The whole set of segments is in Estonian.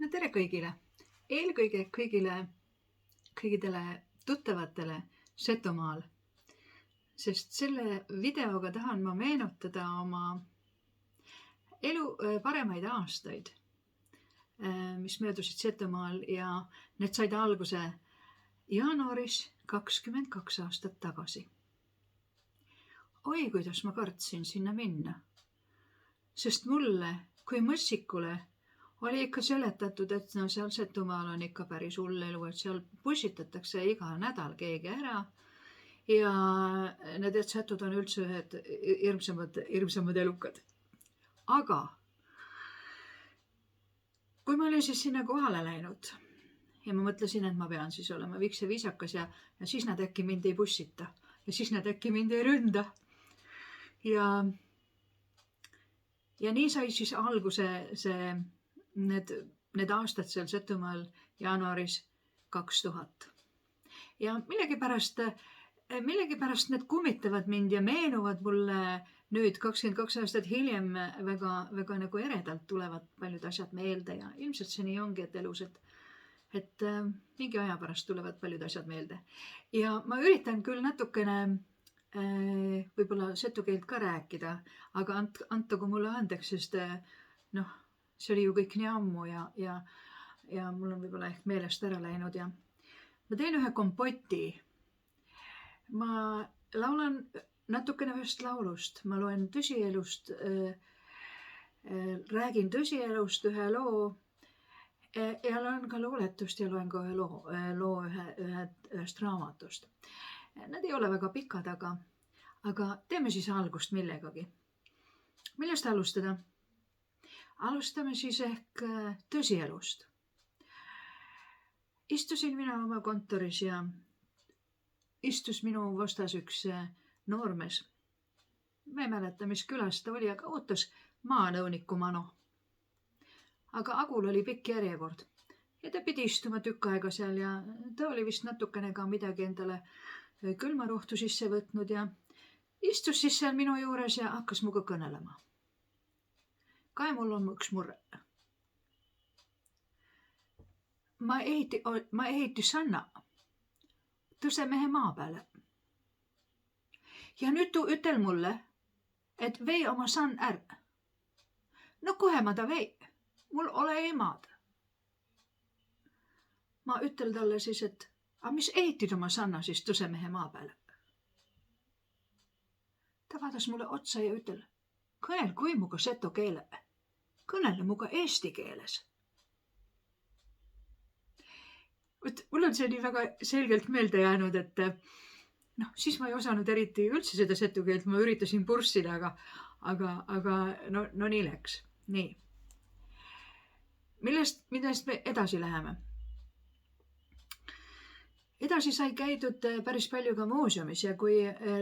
No tere kõigile! Eelkõige kõigidele tuttavatele Setomaal, sest selle videoga tahan ma meenutada oma elu paremaid aastaid, mis möödusid Setomaal ja need said alguse jaanuaris 22 aastat tagasi. Oi, kuidas ma kartsin sinna minna, sest mulle kui mõssikule oli ikka seletatud, et no seal Setomaal on ikka päris hull elu, et seal pussitatakse iga nädal keegi ära ja need setud on üldse ühed hirmsamad elukad. Aga kui ma olin siis sinna kohale läinud ja ma mõtlesin, et ma pean siis olema viks ja viisakas ja siis nad äkki mind ei pussita ja siis nad äkki mind ei ründa. Ja nii sai siis alguse need aastad seal Setomaal jaanuaris 2000. Ja millegipärast need kummitavad mind ja meenuvad mulle nüüd 22 aastat hiljem väga nagu eredalt tulevad paljud asjad meelde ja ilmselt see nii ongi, et elus, et mingi aja pärast tulevad paljud asjad meelde. Ja ma üritan küll natukene võib-olla setu keelt ka rääkida, aga antagu mulle andeks, sest see oli ju kõik nii ammu ja mul on võib-olla ehk meelest ära läinud ja ma teen ühe kompoti. Ma laulan natukene ühest laulust, ma loen tõsielust, räägin tõsielust ühe loo ja loen ka luuletust ja loen ka ühe loo ühest raamatust. Nad ei ole väga pikad, aga teeme siis algust millegagi. Millest alustada? Alustame siis ehk tõsielust. Istusin mina oma kontoris ja istus minu vastas üks noormees. Ma ei mäleta, mis külas ta oli, aga ootas maanõuniku Mano. Aga Agul oli pikk järjekord ja ta pidi istuma tükk aega seal ja ta oli vist natukene ka midagi endale külmarohtu sisse võtnud ja istus siis seal minu juures ja hakkas muga kõnelema. Kai mul on üks murre. Ma ehiti sanna tõsemehe maa peale. Ja nüüd tuu ütel mulle, et vei oma sann är. No kohe ma ta vei, mul ole ei maad. Ma ütel talle siis, et mis ehitid oma sanna siis tõsemehe maa peale? Ta vaatas mulle otsa ja ütel, kõnel kui muga seto keele. Kõnele muga eesti keeles. Mul on see nii väga selgelt meelde jäänud, et siis ma ei osanud eriti üldse seda setu keelt, ma üritasin purssida, aga no nii läks. Nii. Millest me edasi läheme? Edasi sai käidud päris palju ka muuseumis ja kui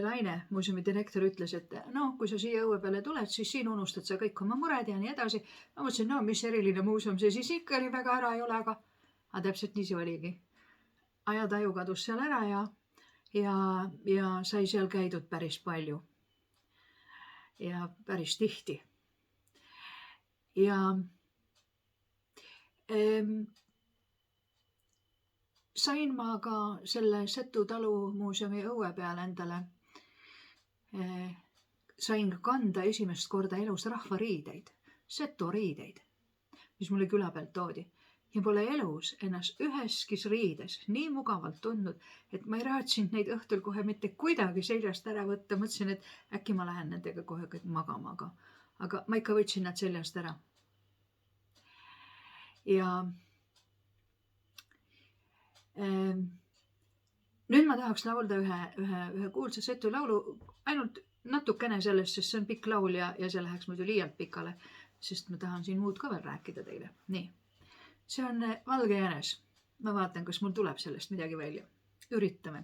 Laine, muuseumi direktor, ütles, et kui sa siia õue peale tuled, siis siin unustad sa kõik oma mured ja nii edasi. Ma mõtlesin, mis eriline muuseum see siis ikka oli, väga ära ei ole, aga täpselt nii see oligi. Ajataju kadus seal ära ja sai seal käidud päris palju. Ja päris tihti. Ja sain ma ka selle Setu talu muuseumi õue peale endale. Sain ka kanda esimest korda elus rahvariideid, Seto riideid, mis mulle küla pealt toodi. Ja pole elus ennast üheskis riides nii mugavalt tundnud, et ma ei raatsinud neid õhtul kohe mitte kuidagi seljast ära võtta. Mõtlesin, et äkki ma lähen nendega kohe kõik magama, aga ma ikka võtsin nad seljast ära. Ja nüüd ma tahaks laulda ühe kuulsa Setu laulu, ainult natukene sellest, sest see on pikk laul ja see läheks muidu liialt pikale, sest ma tahan siin muud ka veel rääkida teile. Nii, see on Valge jänes. Ma vaatan, kas mul tuleb sellest midagi välja. Üritame.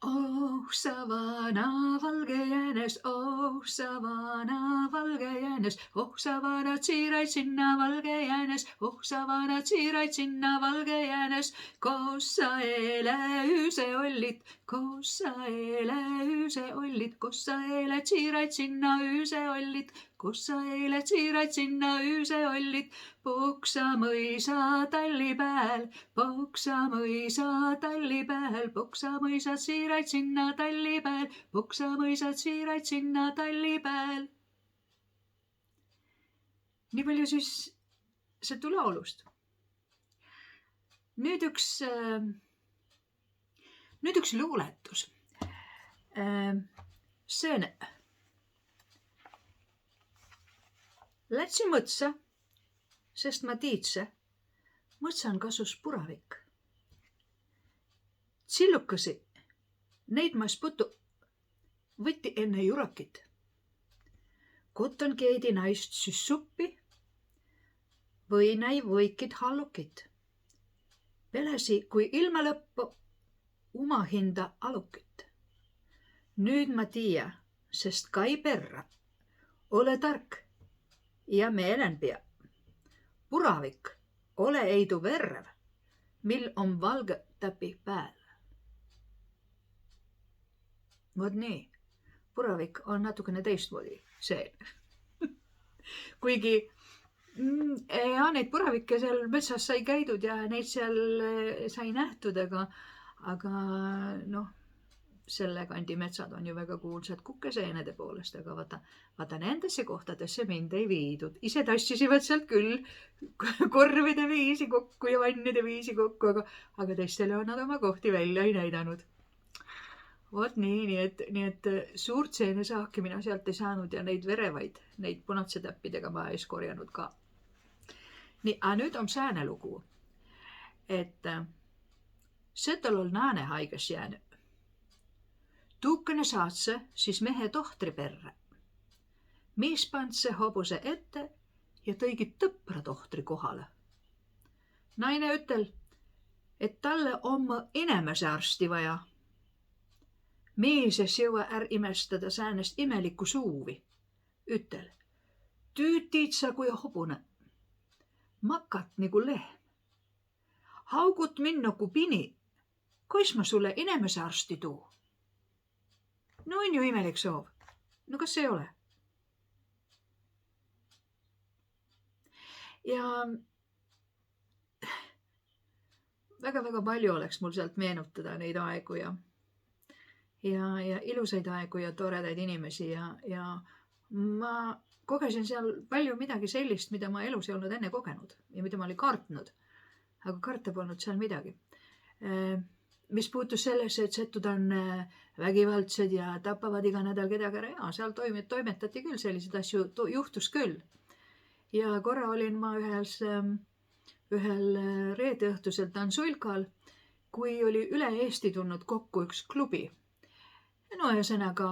Oh sa vana valge jänes, oh sa vana valge jänes, oh sa vana tsiiraid sinna valge jänes, oh sa vana tsiiraid sinna valge jänes, koos sa eile üüse ollit, koos sa eile üüse ollit, koos sa eile tsiiraid sinna üüse ollit, kus sa eile siiraid sinna üüse ollid, Puksa mõisa talli pääl, Puksa mõisa talli pääl, Puksa mõisad siiraid sinna talli pääl, Puksa mõisad siiraid sinna talli pääl. Nii palju siis Setu laulust. Nüüd üks luuletus. Sene. Lätsi mõtsa, sest ma tiidse, mõtsan kasus puravik. Tsillukasi, neid ma sputu, võtti enne jurakit. Kotton keedi naist süs suppi, või näi võikid hallukit. Pelesi, kui ilma lõppu, uma hinda alukit. Nüüd ma tiia, sest kai perra. Ole tark ja meelenpea. Puravik, ole eidu verrev, mil on valge täpi pääl. Vot nii, puravik on natukene teistmoodi see. Kuigi neid puravikke seal metsas sai käidud ja neid seal sai nähtud, aga selle kandi metsad on ju väga kuulsad kukeseenede poolest, aga vaata nendesse kohtadesse mind ei viidud. Ise tassisivad sealt küll korvide viisi kokku ja vannide viisi kokku, aga teistele on nad oma kohti välja ei näidanud. Vot nii et suurt seenesaaki mina sealt ei saanud ja neid verevaid, neid punatsetäppidega ma ees korjanud ka. Nii, aga nüüd on sääne lugu, et Setol on naane haiges jäänyt. Tuukene saatse siis mehe tohtri perre. Miis pantse hobuse ette ja tõigi tõpra tohtri kohale. Naine ütel, et talle on inimese arsti vaja. Miises jõua imestada säänest imelikku suuvi. Ütel, tüütid sa kui hobune. Makat nagu lehm. Haugut minna kui pini. Kois ma sulle inimese arsti tuu? No on ju imelik soov. No kas ei ole? Ja väga palju oleks mul sealt meenutada neid aegu ja ilusaid aegu ja toredaid inimesi ja ma kogesin seal palju midagi sellist, mida ma elus ei olnud enne kogenud ja mida ma olin kartnud, aga karta polnud seal midagi. Mis puutus sellesse, et setud on vägivaldsed ja tapavad iga nädal kedagi ära, ja seal toimetati küll selliseid asju, juhtus küll. Ja korra olin ma ühel reedeõhtusel Tansulkal, kui oli üle Eesti tulnud kokku üks klubi. No ühesõnaga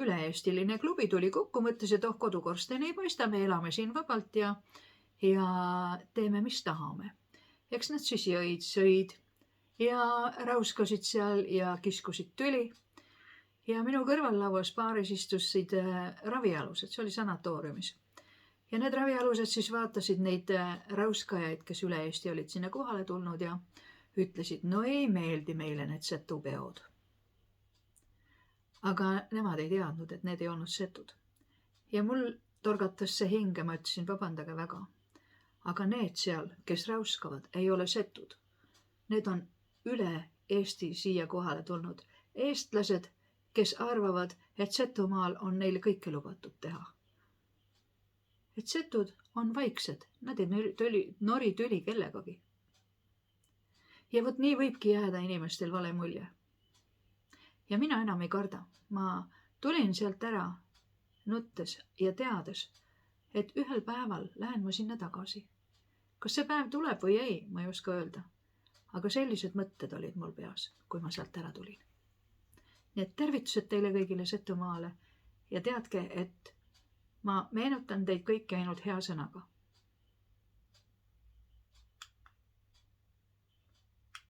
üle-eestiline klubi tuli kokku, mõtles, et kodukorsteni ei paista, me elame siin vabalt ja teeme, mis tahame. Eks nad siis sõid ja rauskasid seal ja kiskusid tüli. Ja minu kõrvallauas paaris istusid ravialused, see oli sanatooriumis. Ja need ravialused siis vaatasid neid rauskajaid, kes üle Eesti olid sinna kohale tulnud ja ütlesid, no ei meeldi meile need setupeod. Aga nemad ei teadnud, et need ei olnud setud. Ja mul torgatas see hinge, ma ütlesin, vabandage väga. Aga need seal, kes rauskavad, ei ole setud. Need on üle Eesti siia kohale tulnud eestlased, kes arvavad, et Setumaal on neile kõike lubatud teha. Et setud on vaiksed, nad ei nori tüli kellegagi. Ja vot nii võibki jääda inimestel vale mulje. Ja mina enam ei karda. Ma tulin sealt ära nuttes ja teades, et ühel päeval lähen ma sinna tagasi. Kas see päev tuleb või ei, ma ei oska öelda. Aga sellised mõtted olid mul peas, kui ma sealt ära tulin. Nii et tervitused teile kõigile Setumaale ja teadke, et ma meenutan teid kõiki ainult hea sõnaga.